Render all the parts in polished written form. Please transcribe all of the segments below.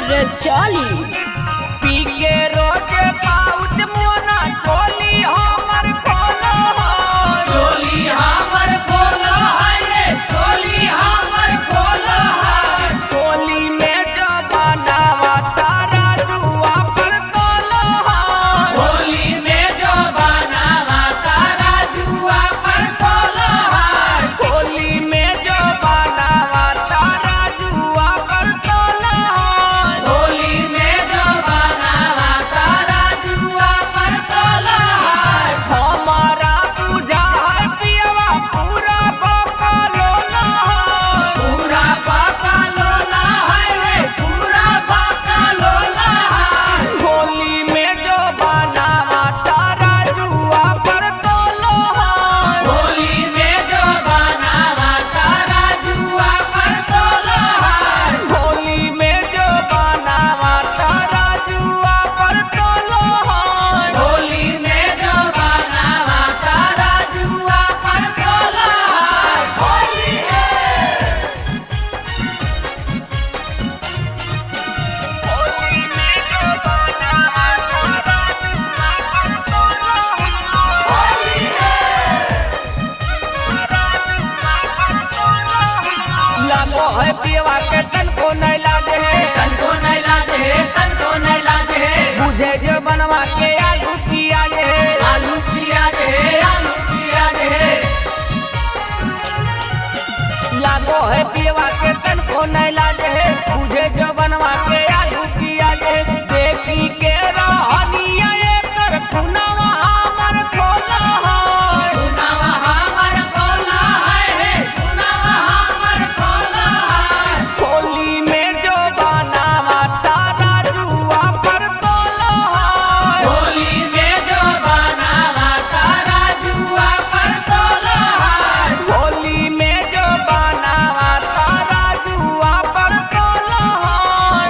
चली पी के रोज पाउच मोना चोली हमर खोलो चोली हमर खोलो है रे चोली हमर खोलो है चोली में जो बनावा तारा जुआ पर तोलो होली में जो बनावा तारा जुआ पर तोलो है होली में जो बनावा तारा जुआ पर तोलो होली में जो बनावा तारा जुआ पर तोलो है हमारा पूजा है पियवा पूरा बाका लोला पूरा बाका लोला है रे पूरा बाका लोला है होली में जो बनावा तारा जुआ पर तोलो होली में जो बनावा तारा जुआ पर तोलो होली में जो बनावा तारा जुआ पर तोलो होली में जो बनावा तारा जुआ पर तोलो होली होली में जो बनावा तारा जुआ पर तोलो होली लागो है पियवा के तन को नहीं लाजे है तन को नहीं लाजे है तन को नहीं लाजे है बुझे जो बनवा के आलू पियाज है आलू पियाज है आलू पियाज है लागो है पियवा के तन को नहीं लाजे है बुझे जो बनवा के आलू पियाज है देखी के रहनिया एकर खुनावा हमर खोला है खुनावा हमर खोला है खुनावा हमर खोला है होली में जो बनावा तारा जुआ पर तोलो होली में जो बनावा तारा जुआ पर तोलो होली में जो बनावा तारा जुआ पर तोलो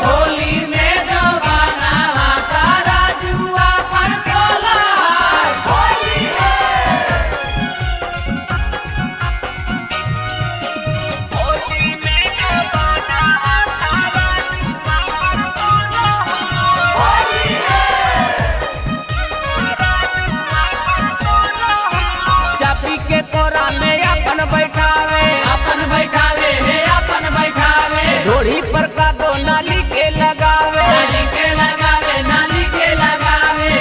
होली में जो बनावा तारा जुआ पर तोलो होली होली में जो बनावा तारा जुआ पर तोलो होली चापी के कोरा में अपन बैठावे हे अपन बैठावे ढोरी पर का दो नाली के लगावे नाली के लगावे नाली के लगावे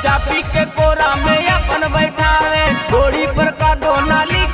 चापी के कोरा में अपन बैठावे ढोरी पर का दो नाली